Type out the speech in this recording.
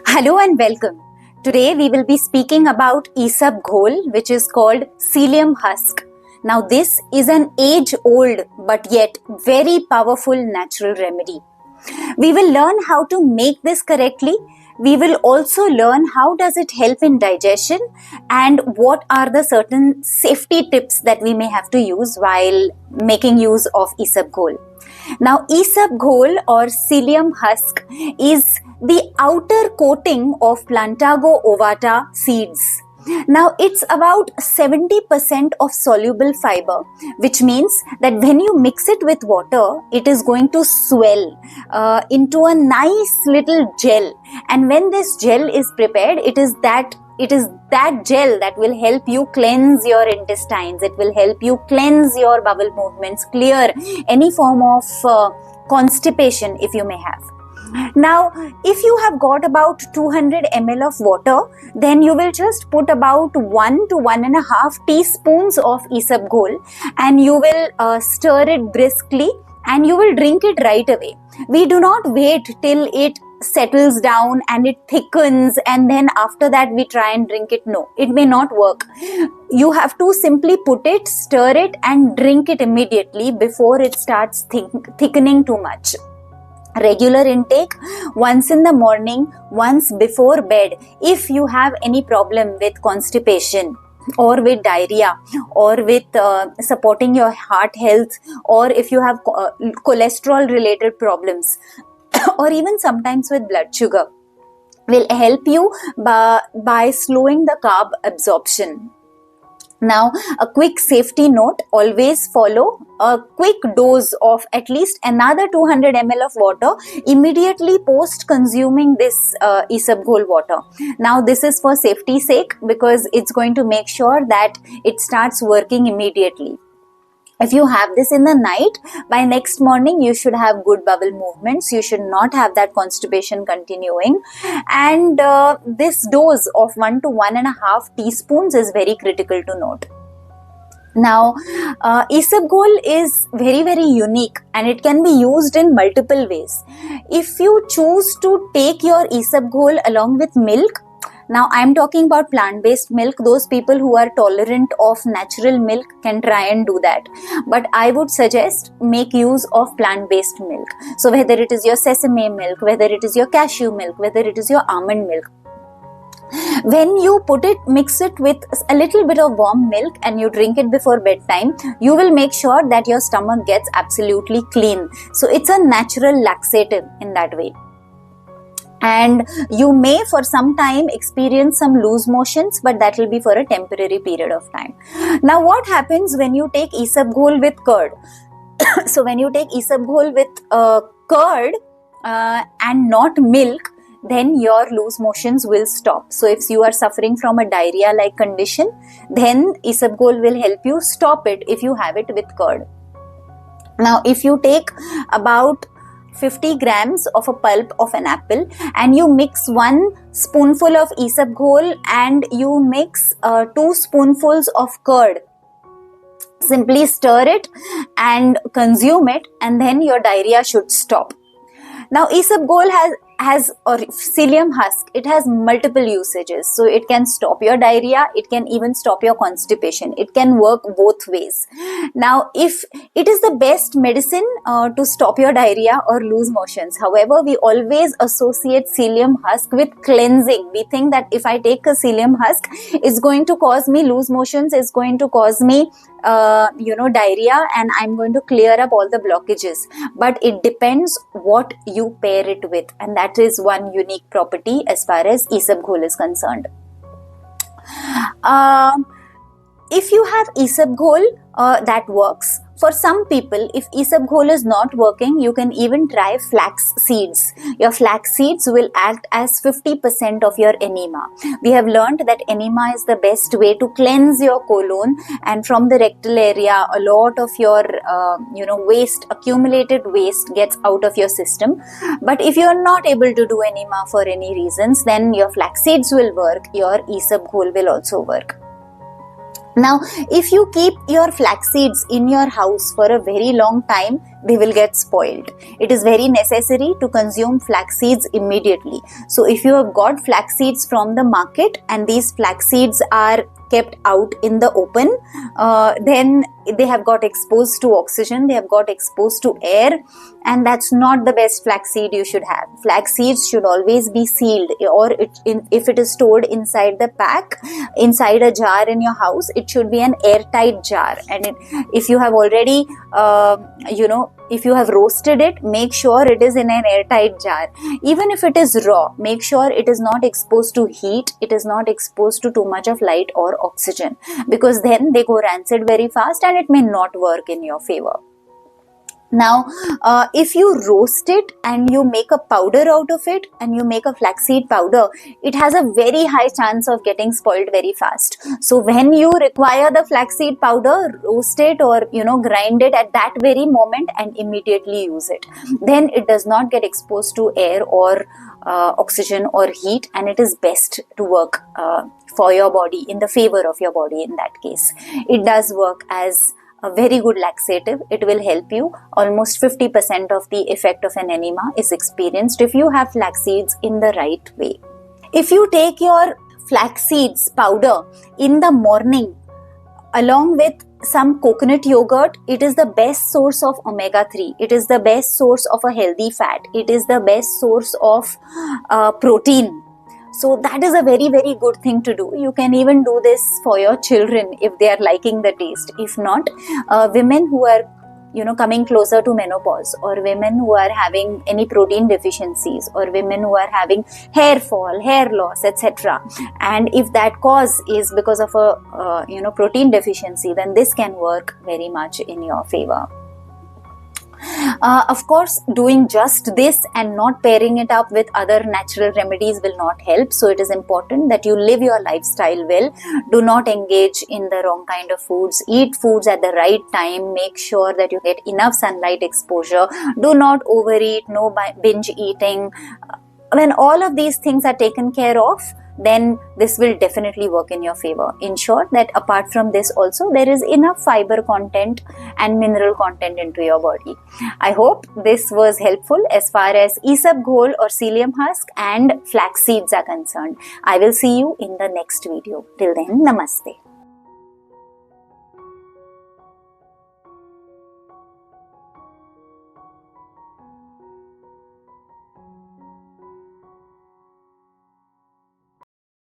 Hello and welcome. Today we will be speaking about Isabgol, which is called Psyllium Husk. Now this is an age-old but yet very powerful natural remedy. We will learn how to make this correctly. We will also learn how does it help in digestion and what are the certain safety tips that we may have to use while making use of Isabgol. Now, Isabgol or Psyllium Husk is the outer coating of Plantago ovata seeds. Now, it's about 70% of soluble fiber, which means that when you mix it with water, it is going to swell into a nice little gel. And when this gel is prepared, it is that gel that will help you cleanse your intestines. It will help you cleanse your bowel movements, clear any form of constipation if you may have. Now, if you have got about 200 ml of water, then you will just put about 1 to 1.5 teaspoons of Isabgol and you will stir it briskly and you will drink it right away. We do not wait till it settles down and it thickens and then after that we try and drink it. No, it may not work. You have to simply put it, stir it and drink it immediately before it starts thickening too much. Regular intake, once in the morning, once before bed. If you have any problem with constipation or with diarrhea or with supporting your heart health, or if you have cholesterol related problems or even sometimes with blood sugar, will help you by slowing the carb absorption. Now, a quick safety note, always follow a quick dose of at least another 200 ml of water immediately post consuming this Isabgol water. Now, this is for safety's sake because it's going to make sure that it starts working immediately. If you have this in the night, by next morning you should have good bowel movements. You should not have that constipation continuing. And this dose of 1 to 1.5 teaspoons is very critical to note. Now, Isabgol is very, very unique and it can be used in multiple ways. If you choose to take your Isabgol along with milk, now I am talking about plant-based milk. Those people who are tolerant of natural milk can try and do that. But I would suggest make use of plant-based milk. So whether it is your sesame milk, whether it is your cashew milk, whether it is your almond milk. When you mix it with a little bit of warm milk and you drink it before bedtime, you will make sure that your stomach gets absolutely clean. So it's a natural laxative in that way. And you may for some time experience some loose motions, but that will be for a temporary period of time. Now, what happens when you take Isabgol with curd? So, when you take Isabgol with curd and not milk, then your loose motions will stop. So, if you are suffering from a diarrhea-like condition, then Isabgol will help you stop it if you have it with curd. Now, if you take about 50 grams of a pulp of an apple and you mix 1 spoonful of Isabgol and you mix 2 spoonfuls of curd, simply stir it and consume it and then your diarrhea should stop. Now, Isabgol or Psyllium Husk, it has multiple usages. So it can stop your diarrhea, it can even stop your constipation. It can work both ways. Now, if it is the best medicine to stop your diarrhea or loose motions. However, we always associate Psyllium Husk with cleansing. We think that if I take a Psyllium Husk, it's going to cause me loose motions, it's going to cause me diarrhea, and I'm going to clear up all the blockages. But it depends what you pair it with, and that is one unique property as far as Isabgol is concerned. If you have Isabgol, that works. For some people, if Isabgol is not working, you can even try flax seeds. Your flax seeds will act as 50% of your enema. We have learned that enema is the best way to cleanse your colon, and from the rectal area, a lot of your waste, accumulated waste gets out of your system. But if you are not able to do enema for any reasons, then your flax seeds will work, your Isabgol will also work. Now, if you keep your flax seeds in your house for a very long time, they will get spoiled. It is very necessary to consume flax seeds immediately. So if you have got flax seeds from the market and these flax seeds are kept out in the open, then they have got exposed to oxygen, they have got exposed to air, and that's not the best flaxseed you should have. Flax seeds should always be sealed, or if it is stored inside the pack, inside a jar in your house, it should be an airtight jar. And if you have already if you have roasted it, make sure it is in an airtight jar. Even if it is raw, make sure it is not exposed to heat, it is not exposed to too much of light or oxygen, because then they go rancid very fast and it may not work in your favor. Now, if you roast it and you make a powder out of it and you make a flaxseed powder, it has a very high chance of getting spoiled very fast. So when you require the flaxseed powder, roast it or grind it at that very moment and immediately use it. Then it does not get exposed to air or oxygen or heat, and it is best to work for your body, in the favor of your body in that case. It does work as a very good laxative. It will help you. Almost 50% of the effect of an enema is experienced if you have flax seeds in the right way. If you take your flax seeds powder in the morning along with some coconut yogurt, it is the best source of omega-3. It is the best source of a healthy fat. It is the best source of protein. So that is a very, very good thing to do. You can even do this for your children if they are liking the taste. If not, women who are coming closer to menopause, or women who are having any protein deficiencies, or women who are having hair fall, hair loss, etc. And if that cause is because of a protein deficiency, then this can work very much in your favor. Of course, doing just this and not pairing it up with other natural remedies will not help. So it is important that you live your lifestyle well. Do not engage in the wrong kind of foods. Eat foods at the right time. Make sure that you get enough sunlight exposure. Do not overeat. No binge eating. When all of these things are taken care of, then this will definitely work in your favor. Ensure that apart from this also, there is enough fiber content and mineral content into your body. I hope this was helpful as far as Isabgol or Psyllium Husk and flax seeds are concerned. I will see you in the next video. Till then, namaste.